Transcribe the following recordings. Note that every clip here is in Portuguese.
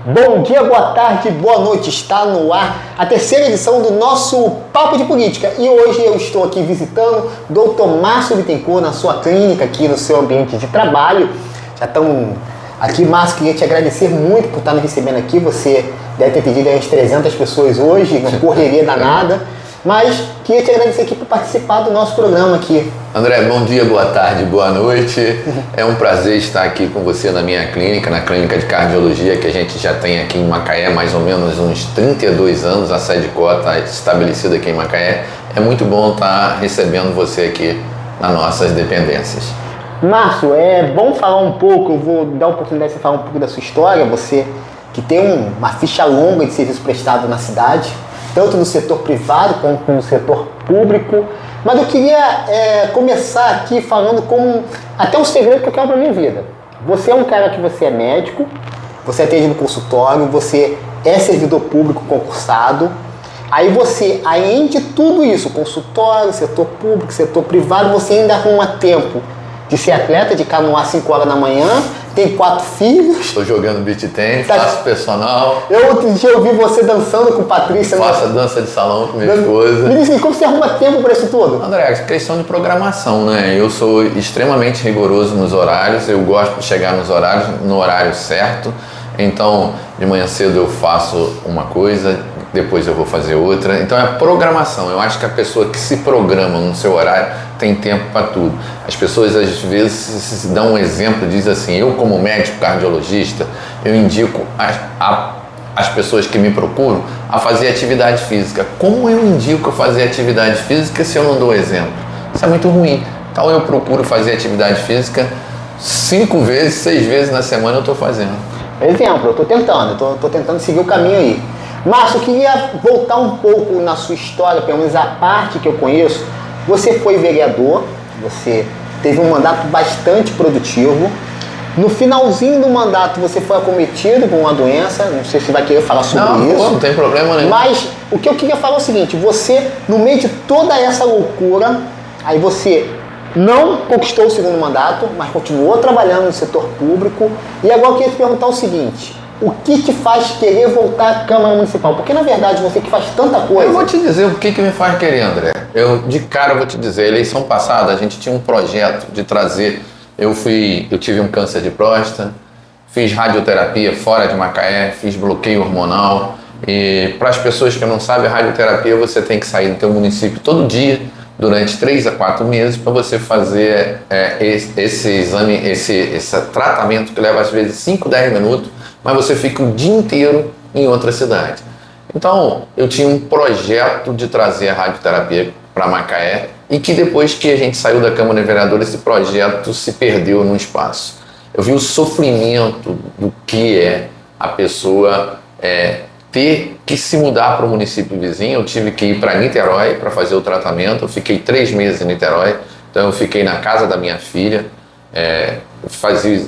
Bom dia, boa tarde, boa noite. Está no ar a terceira edição do nosso Papo de Política. E hoje eu estou aqui visitando o Dr. Márcio Bittencourt na sua clínica, aqui no seu ambiente de trabalho. Já estamos aqui, Márcio, queria te agradecer muito por estar nos recebendo aqui. Você deve ter pedido umas 300 pessoas hoje, uma correria danada. Mas queria te agradecer aqui por participar do nosso programa aqui. André, bom dia, boa tarde, boa noite. É um prazer estar aqui com você na minha clínica, na clínica de cardiologia, que a gente já tem aqui em Macaé mais ou menos uns 32 anos, a sede COA está estabelecida aqui em Macaé. É muito bom estar recebendo você aqui nas nossas dependências. Márcio, é bom falar um pouco, eu vou dar a oportunidade de você falar um pouco da sua história, você que tem uma ficha longa de serviço prestado na cidade, tanto no setor privado quanto no setor público. Mas eu queria começar aqui falando como até um segredo que eu quero para minha vida. Você é um cara que você é médico, você atende no consultório, você é servidor público concursado. Aí você, além de tudo isso, consultório, setor público, setor privado, você ainda arruma tempo de ser atleta, de canoar 5 horas da manhã, tem 4 filhos. Estou jogando beach tennis, faço personal. Eu outro dia eu vi você dançando com Patrícia. Faço a dança de salão com minha esposa. Me diz assim, como você arruma tempo para isso tudo? André, é questão de programação, né? Eu sou extremamente rigoroso nos horários, eu gosto de chegar nos horários, no horário certo. Então, de manhã cedo eu faço uma coisa, depois eu vou fazer outra. Então é programação. Eu acho que a pessoa que se programa no seu horário tem tempo para tudo. As pessoas às vezes se dão um exemplo, diz assim, eu como médico cardiologista, eu indico as pessoas que me procuram a fazer atividade física. Como eu indico a fazer atividade física se eu não dou exemplo? Isso é muito ruim. Então eu procuro fazer atividade física 5 vezes, 6 vezes na semana eu estou fazendo. Exemplo, eu tô tentando seguir o caminho aí. Márcio, eu queria voltar um pouco na sua história, pelo menos a parte que eu conheço. Você foi vereador, você teve um mandato bastante produtivo. No finalzinho do mandato você foi acometido por uma doença, não sei se vai querer falar sobre isso. Não tem problema nenhum. Mas o que eu queria falar é o seguinte, você, no meio de toda essa loucura, aí você não conquistou o segundo mandato, mas continuou trabalhando no setor público. E agora eu queria te perguntar o seguinte, o que te faz querer voltar à Câmara Municipal? Porque, na verdade, você que faz tanta coisa... Eu vou te dizer o que me faz querer, André. De cara, eu vou te dizer, a eleição passada, a gente tinha um projeto de trazer... Eu tive um câncer de próstata, fiz radioterapia fora de Macaé, fiz bloqueio hormonal. E para as pessoas que não sabem, a radioterapia você tem que sair do teu município todo dia, durante 3 a 4 meses, para você fazer esse exame, esse tratamento que leva às vezes 5, 10 minutos, mas você fica o dia inteiro em outra cidade. Então, eu tinha um projeto de trazer a radioterapia para Macaé e que depois que a gente saiu da Câmara de Vereadores, esse projeto se perdeu no espaço. Eu vi o sofrimento do que é a pessoa ter que se mudar para o município vizinho. Eu tive que ir para Niterói para fazer o tratamento. Eu fiquei 3 meses em Niterói, então eu fiquei na casa da minha filha, fazia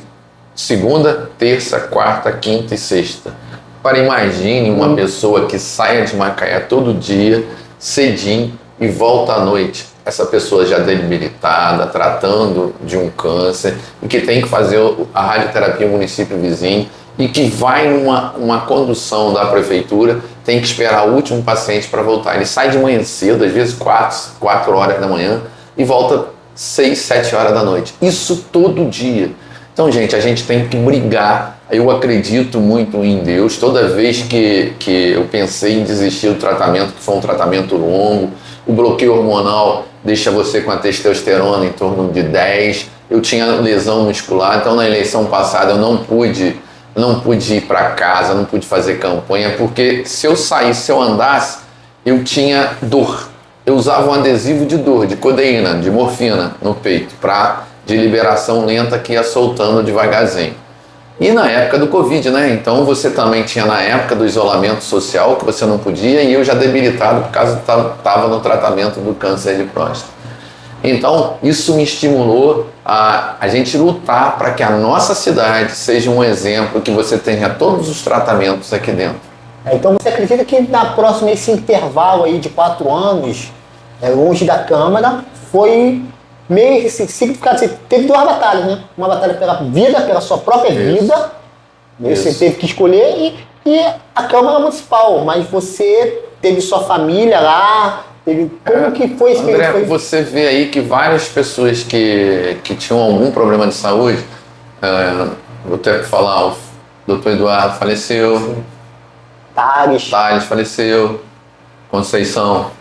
segunda, terça, quarta, quinta e sexta. Imagine uma pessoa que saia de Macaé todo dia, cedinho, e volta à noite. Essa pessoa já debilitada, tratando de um câncer, e que tem que fazer a radioterapia no município vizinho, e que vai numa condução da prefeitura, tem que esperar o último paciente para voltar. Ele sai de manhã cedo, às vezes 4 horas da manhã, e volta 6, 7 horas da noite. Isso todo dia. Então, gente, a gente tem que brigar. Eu acredito muito em Deus. Toda vez que eu pensei em desistir do tratamento, que foi um tratamento longo, o bloqueio hormonal deixa você com a testosterona em torno de 10. Eu tinha lesão muscular, então na eleição passada eu não pude ir para casa, não pude fazer campanha, porque se eu saísse, se eu andasse, eu tinha dor. Eu usava um adesivo de dor, de codeína, de morfina no peito, de liberação lenta que ia soltando devagarzinho. E na época do Covid, né? Então você também tinha na época do isolamento social, que você não podia, e eu já debilitado por causa que estava no tratamento do câncer de próstata. Então isso me estimulou a gente lutar para que a nossa cidade seja um exemplo, que você tenha todos os tratamentos aqui dentro. Então você acredita que na próxima, esse intervalo aí de 4 anos, longe da Câmara, foi meio significado? Você teve 2 batalhas, né? Uma batalha pela vida, pela sua própria vida, Você teve que escolher e a Câmara Municipal, mas você teve sua família lá, como que foi esse André, período? você vê aí que várias pessoas que tinham algum problema de saúde, vou ter que falar, o doutor Eduardo faleceu, Thales faleceu, Conceição,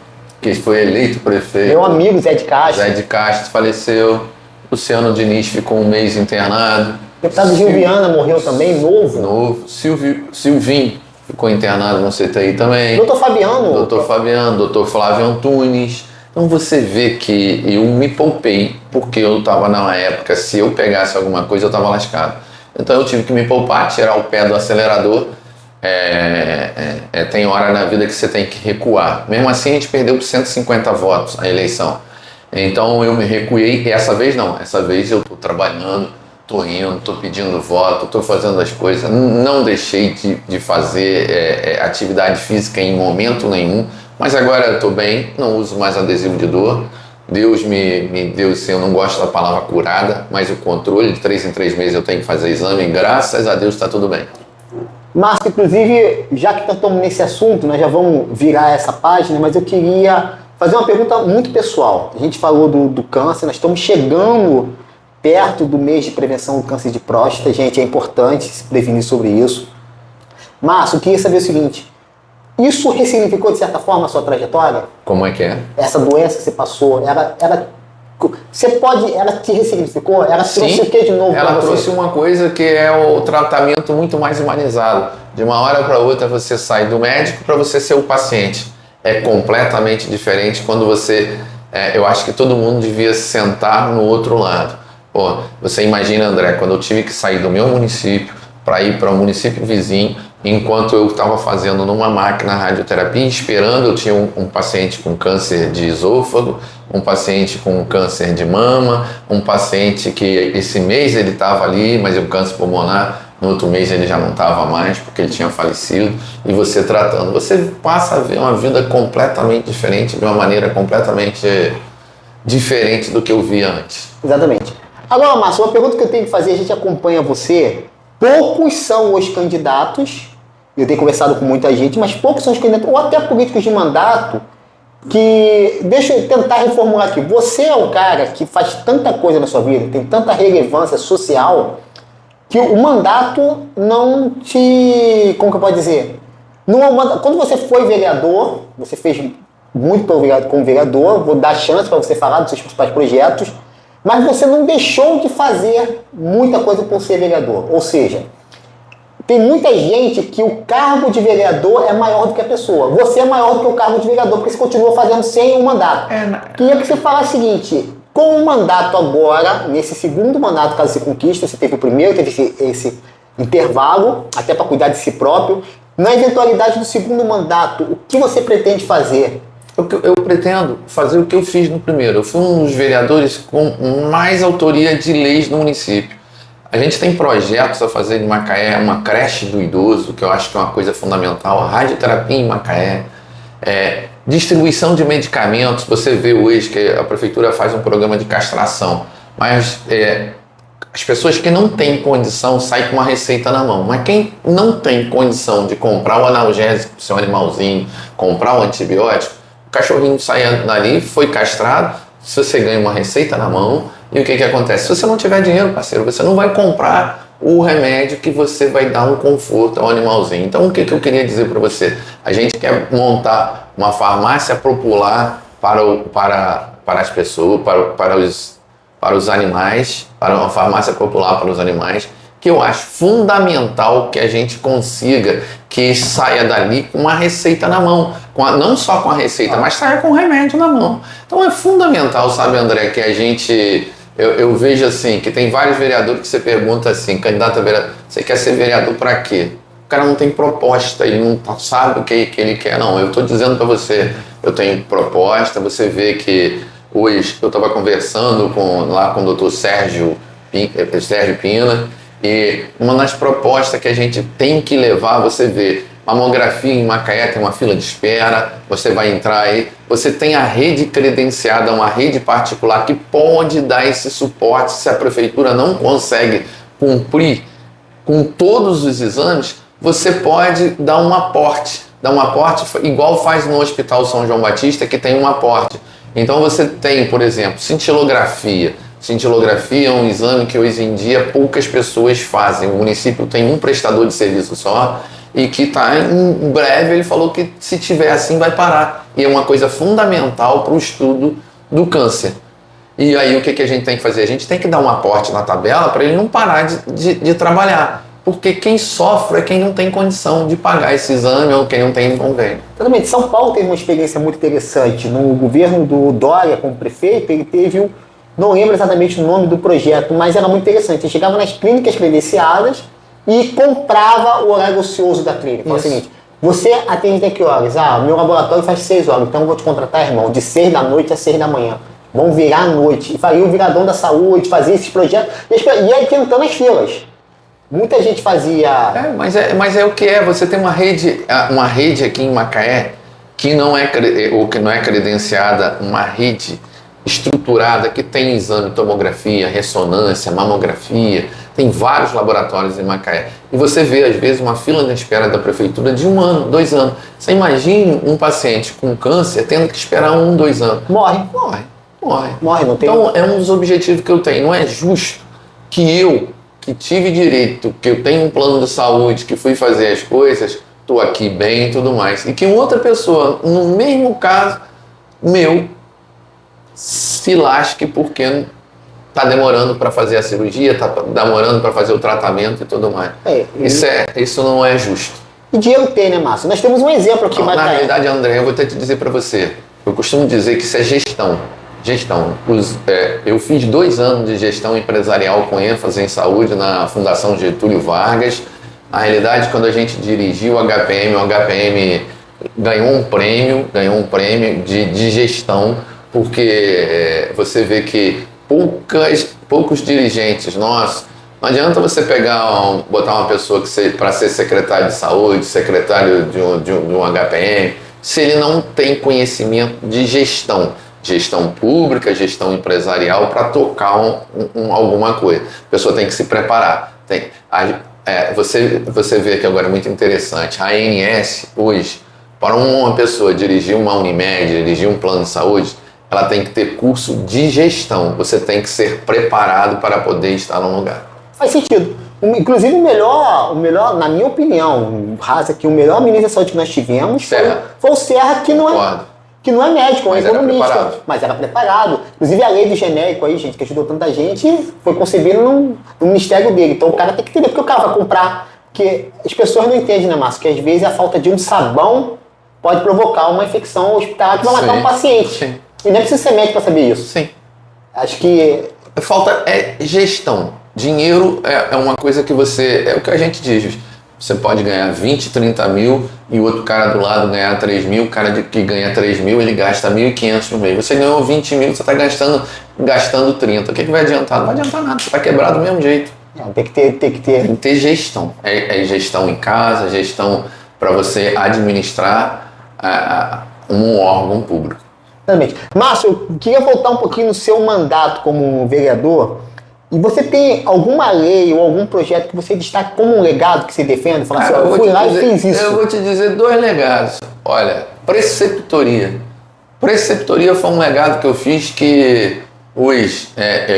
que foi eleito prefeito. Meu amigo Zé de Castro. Zé de Castro faleceu, Luciano Diniz ficou um mês internado. Deputado Gil Viana morreu também, novo. Silvinho ficou internado no CTI também. Doutor Fabiano, doutor Flávio Antunes. Então você vê que eu me poupei, porque eu estava numa época, se eu pegasse alguma coisa, eu estava lascado. Então eu tive que me poupar, tirar o pé do acelerador. Tem hora na vida que você tem que recuar. Mesmo assim, a gente perdeu por 150 votos a eleição. Então eu me recuei, e essa vez não. Essa vez eu estou trabalhando, estou indo, estou pedindo voto, estou fazendo as coisas. Não deixei de fazer atividade física em momento nenhum, mas agora eu estou bem, não uso mais adesivo de dor. Deus me deu, assim, eu não gosto da palavra curada, mas o controle, de 3 em 3 meses eu tenho que fazer exame, e graças a Deus está tudo bem. Márcio, inclusive, já que estamos nesse assunto, nós já vamos virar essa página, mas eu queria fazer uma pergunta muito pessoal. A gente falou do câncer, nós estamos chegando perto do mês de prevenção do câncer de próstata. Gente, é importante se prevenir sobre isso. Márcio, eu queria saber o seguinte, isso ressignificou, de certa forma, a sua trajetória? Como é que é? Essa doença que você passou, ela te ressignificou? Ela trouxe o que de novo para você? Ela trouxe uma coisa que é o tratamento muito mais humanizado. De uma hora para outra você sai do médico para você ser o paciente. É completamente diferente quando você... eu acho que todo mundo devia sentar no outro lado. Pô, você imagina, André, quando eu tive que sair do meu município para ir para o município vizinho, enquanto eu estava fazendo numa máquina radioterapia, esperando, eu tinha um paciente com câncer de esôfago, um paciente com câncer de mama, um paciente que esse mês ele estava ali, mas o câncer pulmonar, no outro mês ele já não estava mais, porque ele tinha falecido, e você tratando. Você passa a ver uma vida completamente diferente, de uma maneira completamente diferente do que eu via antes. Exatamente. Agora, Márcio, uma pergunta que eu tenho que fazer, a gente acompanha você, poucos são os candidatos, eu tenho conversado com muita gente, mas poucos são os candidatos, ou até políticos de mandato, que, deixa eu tentar reformular aqui, você é um cara que faz tanta coisa na sua vida, tem tanta relevância social, que o mandato não te, como que eu posso dizer, não é um mandato, quando você foi vereador, você fez muito como vereador, vou dar chance para você falar dos seus principais projetos, mas você não deixou de fazer muita coisa por ser vereador. Ou seja, tem muita gente que o cargo de vereador é maior do que a pessoa. Você é maior do que o cargo de vereador, porque você continua fazendo sem um mandato. Queria que você falasse o seguinte, com o mandato agora, nesse segundo mandato, caso você conquiste, você teve o primeiro, teve esse intervalo, até para cuidar de si próprio. Na eventualidade do segundo mandato, o que você pretende fazer? Eu pretendo fazer o que eu fiz no primeiro. Eu fui um dos vereadores com mais autoria de leis no município. A gente tem projetos a fazer em Macaé, uma creche do idoso, que eu acho que é uma coisa fundamental, a radioterapia em Macaé, distribuição de medicamentos. Você vê hoje que a prefeitura faz um programa de castração, mas as pessoas que não têm condição saem com uma receita na mão, mas quem não tem condição de comprar o analgésico para o seu animalzinho, comprar o antibiótico, o cachorrinho sai dali, foi castrado, se você ganha uma receita na mão, e o que acontece? Se você não tiver dinheiro, parceiro, você não vai comprar o remédio que você vai dar um conforto ao animalzinho. Então, o que eu queria dizer para você? A gente quer montar uma farmácia popular para as pessoas, para os animais, para uma farmácia popular para os animais, que eu acho fundamental que a gente consiga que saia dali com uma receita na mão, não só com a receita, mas saia com o remédio na mão. Então é fundamental, sabe, André, que a gente... Eu vejo assim, que tem vários vereadores que você pergunta assim, candidato a vereador, você quer ser vereador para quê? O cara não tem proposta, ele não sabe o que ele quer, não. Eu estou dizendo para você, eu tenho proposta, você vê que hoje eu estava conversando lá com o doutor Sérgio Pina, e uma das propostas que a gente tem que levar, você vê, mamografia em Macaé tem uma fila de espera, você vai entrar aí, você tem a rede credenciada, uma rede particular que pode dar esse suporte se a prefeitura não consegue cumprir com todos os exames, você pode dar um aporte. Dar um aporte igual faz no Hospital São João Batista, que tem um aporte. Então você tem, por exemplo, cintilografia. Cintilografia é um exame que hoje em dia poucas pessoas fazem. O município tem um prestador de serviço só e que está em breve, ele falou que se tiver assim vai parar. E é uma coisa fundamental para o estudo do câncer. E aí o que a gente tem que fazer? A gente tem que dar um aporte na tabela para ele não parar de trabalhar. Porque quem sofre é quem não tem condição de pagar esse exame ou quem não tem convênio. Exatamente. São Paulo teve uma experiência muito interessante. No governo do Dória como prefeito, ele teve não lembro exatamente o nome do projeto, mas era muito interessante. Ele chegava nas clínicas credenciadas e comprava o horário ocioso da clínica. Então, é o seguinte, você atende até que horas? Ah, meu laboratório faz 6 horas, então eu vou te contratar, irmão, de 6 da noite a 6 da manhã. Vão virar à noite. E faria o viradão da saúde, fazia esses projetos. E aí tentando as filas. Muita gente fazia... Mas é o que é. Você tem uma rede aqui em Macaé que não é credenciada, uma rede estruturada que tem exame, tomografia, ressonância, mamografia. Tem vários laboratórios em Macaé. E você vê, às vezes, uma fila de espera da prefeitura de 1 ano, 2 anos. Você imagine um paciente com câncer tendo que esperar 1, 2 anos. Morre, não tem... Então, é um dos objetivos que eu tenho. Não é justo que eu, que tive direito, que eu tenho um plano de saúde, que fui fazer as coisas, estou aqui bem e tudo mais. E que outra pessoa, no mesmo caso meu, se lasque porque está demorando para fazer a cirurgia, está demorando para fazer o tratamento e tudo mais. Isso não é justo. E dinheiro tem, né, Márcio? Nós temos um exemplo aqui. Na realidade, André, eu vou ter que dizer para você. Eu costumo dizer que isso é gestão. Eu fiz 2 anos de gestão empresarial com ênfase em saúde na Fundação Getúlio Vargas. Na realidade, quando a gente dirigiu o HPM ganhou um prêmio de gestão, porque você vê que poucos dirigentes nossos, não adianta você botar uma pessoa para ser secretário de saúde, secretário de um HPM, se ele não tem conhecimento de gestão pública, gestão empresarial para tocar alguma coisa. A pessoa tem que se preparar. Você vê que agora é muito interessante, a ANS hoje, para uma pessoa dirigir uma Unimed, dirigir um plano de saúde, ela tem que ter curso de gestão. Você tem que ser preparado para poder estar num lugar. Faz sentido. Inclusive, o melhor, na minha opinião, Raza, que o melhor ministro da saúde que nós tivemos foi o Serra, que não é médico, é economista. Mas era preparado. Inclusive, a lei do genérico aí, gente, que ajudou tanta gente, foi concebida no ministério dele. Então, o cara tem que entender porque o cara vai comprar. Porque as pessoas não entendem, né, Márcio? Que às vezes a falta de um sabão pode provocar uma infecção hospitalar que vai matar um paciente. Sim. E não precisa ser médico para saber isso. Sim. Acho que... Falta gestão. Dinheiro é uma coisa que é o que a gente diz. Você pode ganhar 20, 30 mil e o outro cara do lado ganhar 3 mil. O cara que ganha 3 mil, ele gasta 1.500 no mês. Você ganhou 20 mil, você está gastando 30. O que vai adiantar? Não vai adiantar nada. Você vai quebrar do mesmo jeito. Tem que ter gestão. É gestão em casa, gestão para você administrar um órgão público. Exatamente. Márcio, eu queria voltar um pouquinho no seu mandato como vereador. E você tem alguma lei ou algum projeto que você destaca como um legado que você defende? Fala assim, eu fui lá e fiz isso. Eu vou te dizer 2 legados. Olha, preceptoria. Preceptoria foi um legado que eu fiz que hoje,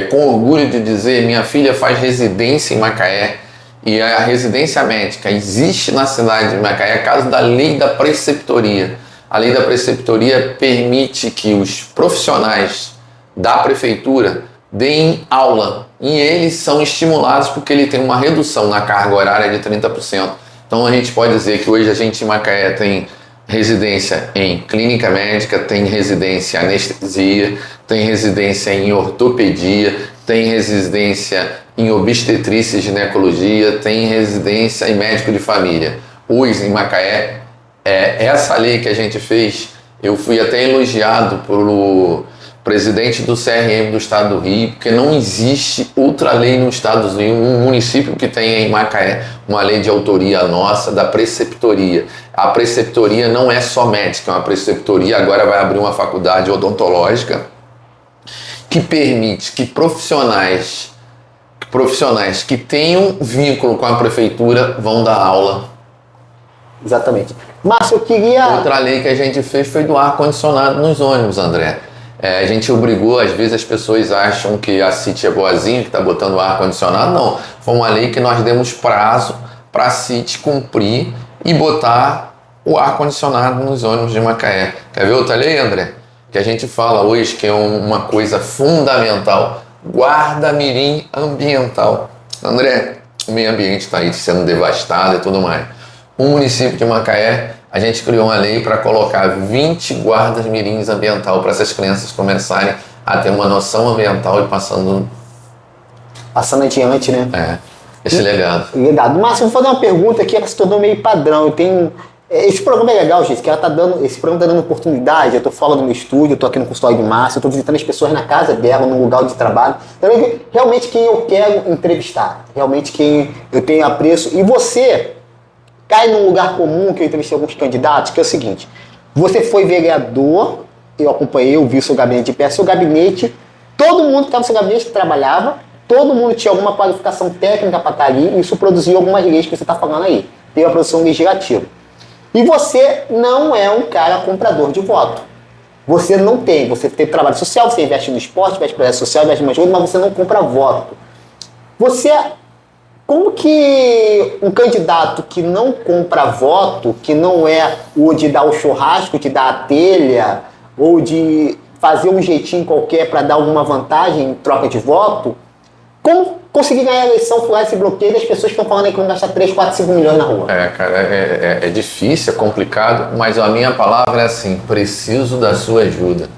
com orgulho de dizer, minha filha faz residência em Macaé. E a residência médica existe na cidade de Macaé, por causa da lei da preceptoria. A lei da preceptoria permite que os profissionais da prefeitura deem aula e eles são estimulados porque ele tem uma redução na carga horária de 30%. Então a gente pode dizer que hoje a gente em Macaé tem residência em clínica médica, tem residência em anestesia, tem residência em ortopedia, tem residência em obstetrícia e ginecologia, tem residência em médico de família. Hoje em Macaé, essa lei que a gente fez, eu fui até elogiado pelo presidente do CRM do estado do Rio, porque não existe outra lei no estado do Rio, um município que tenha em Macaé uma lei de autoria nossa da preceptoria. A preceptoria não é só médica, é uma preceptoria, agora vai abrir uma faculdade odontológica que permite que profissionais profissionais que tenham vínculo com a prefeitura vão dar aula. Exatamente. Márcio, eu queria... Outra lei que a gente fez foi do ar-condicionado nos ônibus, André. A gente obrigou, às vezes as pessoas acham que a CIT é boazinha, que está botando ar-condicionado. Não, foi uma lei que nós demos prazo para a CIT cumprir e botar o ar-condicionado nos ônibus de Macaé. Quer ver outra lei, André? Que a gente fala hoje que é uma coisa fundamental. Guarda-mirim ambiental. André, o meio ambiente está aí sendo devastado e tudo mais. O município de Macaé, a gente criou uma lei para colocar 20 guardas-mirins ambiental para essas crianças começarem a ter uma noção ambiental e passando adiante, né? Esse legado. Legado. Márcio, eu vou fazer uma pergunta que ela se tornou meio padrão. Eu tenho... Esse programa é legal, gente, que esse programa está dando oportunidade. Eu estou fora do meu estúdio, eu estou aqui no consultório de Márcio, eu estou visitando as pessoas na casa dela, no lugar de trabalho. Então, realmente quem eu quero entrevistar, realmente quem eu tenho apreço. E você cai num lugar comum que eu entrevistei alguns candidatos, que é o seguinte: você foi vereador, eu acompanhei, eu vi o seu gabinete de perto, seu gabinete, todo mundo que estava no seu gabinete trabalhava, todo mundo tinha alguma qualificação técnica para estar ali, e isso produziu algumas leis que você está falando aí. Teve a produção legislativa. E você não é um cara comprador de voto. Você não tem, você tem trabalho social, você investe no esporte, investe em projeto social, investe em mais coisas, mas você não compra voto. Como que um candidato que não compra voto, que não é o de dar o churrasco, de dar a telha, ou de fazer um jeitinho qualquer para dar alguma vantagem em troca de voto, como conseguir ganhar a eleição, furar esse bloqueio das pessoas que estão falando aí que vão gastar 3, 4, 5 milhões na rua? Cara, é difícil, é complicado, mas a minha palavra é assim: preciso da sua ajuda.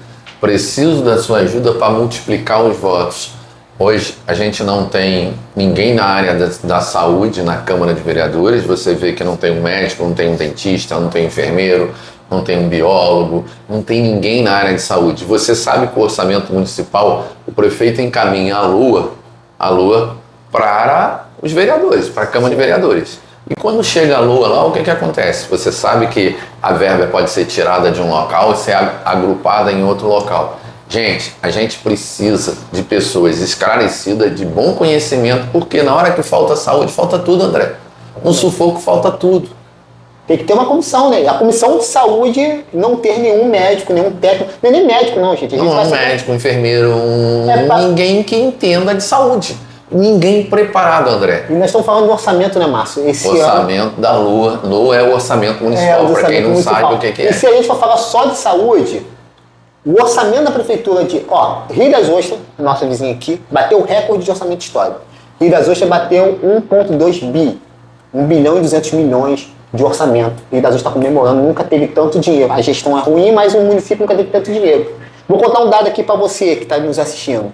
Preciso da sua ajuda para multiplicar os votos. Hoje a gente não tem ninguém na área da saúde na Câmara de Vereadores. Você vê que não tem um médico, não tem um dentista, não tem um enfermeiro, não tem um biólogo, não tem ninguém na área de saúde. Você sabe que o orçamento municipal, o prefeito encaminha a lua para os vereadores, para a Câmara de Vereadores. E quando chega a lua lá, o que acontece? Você sabe que a verba pode ser tirada de um local e ser agrupada em outro local. Gente, a gente precisa de pessoas esclarecidas, de bom conhecimento, porque na hora que falta saúde, falta tudo, André. No sufoco falta tudo. Tem que ter uma comissão, né? A comissão de saúde não ter nenhum médico, nenhum técnico, nem médico não, gente. Não, um médico, um enfermeiro, ninguém que entenda de saúde. Ninguém preparado, André. E nós estamos falando do orçamento, né, Márcio? Orçamento da Lua. Lua é o orçamento municipal, para quem não sabe o que é. E se a gente for falar só de saúde, o orçamento da prefeitura de Rio das Ostras, nossa vizinha aqui, bateu o recorde de orçamento histórico. Rio das Ostras bateu 1,2 bi, 1 bilhão e 200 milhões de orçamento. Rio das Ostras está comemorando, nunca teve tanto dinheiro. A gestão é ruim, mas o município nunca teve tanto dinheiro. Vou contar um dado aqui para você que está nos assistindo.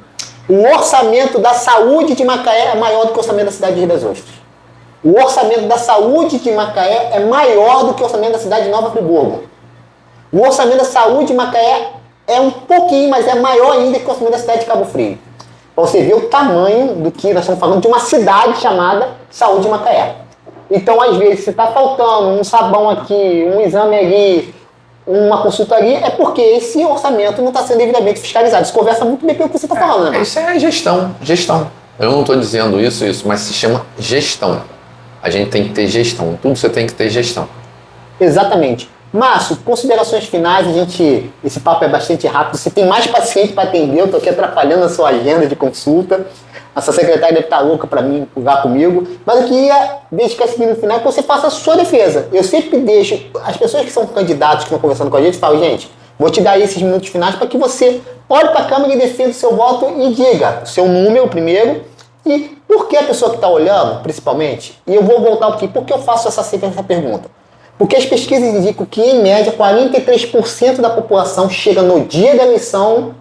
O orçamento da saúde de Macaé é maior do que o orçamento da cidade de Rio das Ostras. O orçamento da saúde de Macaé é maior do que o orçamento da cidade de Nova Friburgo. O orçamento da saúde de Macaé é um pouquinho, mas é maior ainda que o orçamento da cidade de Cabo Frio. Para você ver o tamanho do que nós estamos falando de uma cidade chamada Saúde de Macaé. Então, às vezes, se está faltando um sabão aqui, um exame ali, uma consulta ali, é porque esse orçamento não está sendo devidamente fiscalizado. Isso conversa muito bem com o que você está falando, né? Isso é gestão. Eu não estou dizendo isso, mas se chama gestão. A gente tem que ter gestão. Tudo você tem que ter gestão. Exatamente. Márcio, considerações finais, esse papo é bastante rápido. Você tem mais paciente para atender, eu estou aqui atrapalhando a sua agenda de consulta. A sua secretária deve estar louca para mim jogar comigo. Mas eu queria dedicar esse minuto final que você faça a sua defesa. Eu sempre deixo as pessoas que são candidatos, que estão conversando com a gente, falam: gente, vou te dar esses minutos finais para que você olhe para a Câmara e defenda o seu voto e diga o seu número primeiro e por que a pessoa que está olhando, principalmente. E eu vou voltar aqui, por que eu faço sempre essa pergunta? Porque as pesquisas indicam que, em média, 43% da população chega no dia da eleição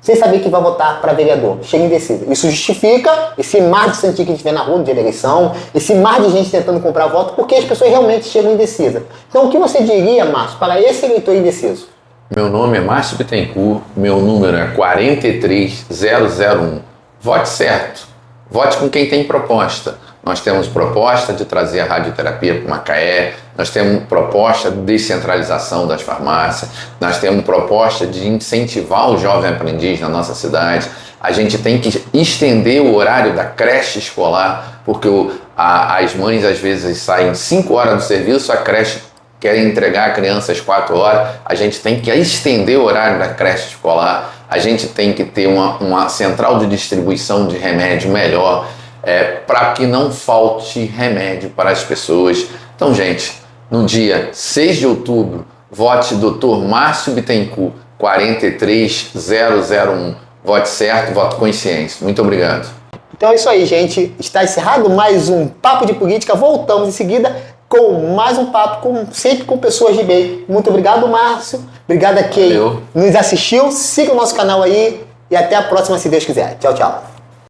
sem saber que vai votar para vereador. Chega indecisa. Isso justifica esse mar de santinho que a gente vê na rua no dia da eleição, esse mar de gente tentando comprar voto, porque as pessoas realmente chegam indecisas. Então, o que você diria, Márcio, para esse eleitor indeciso? Meu nome é Márcio Bittencourt, meu número é 43001. Vote certo. Vote com quem tem proposta. Nós temos proposta de trazer a radioterapia para Macaé, nós temos proposta de descentralização das farmácias, nós temos proposta de incentivar o jovem aprendiz na nossa cidade. A gente tem que estender o horário da creche escolar, porque as mães às vezes saem 5 horas do serviço, a creche quer entregar a criança às 4 horas. A gente tem que estender o horário da creche escolar. A gente tem que ter uma central de distribuição de remédio melhor, para que não falte remédio para as pessoas. Então, gente, no dia 6 de outubro, vote Dr. Márcio Bittencourt, 43001. Vote certo, vote consciência. Muito obrigado. Então é isso aí, gente. Está encerrado mais um Papo de Política. Voltamos em seguida com mais um papo, sempre com pessoas de bem. Muito obrigado, Márcio. Obrigado a quem nos assistiu. Siga o nosso canal aí e até a próxima, se Deus quiser. Tchau, tchau.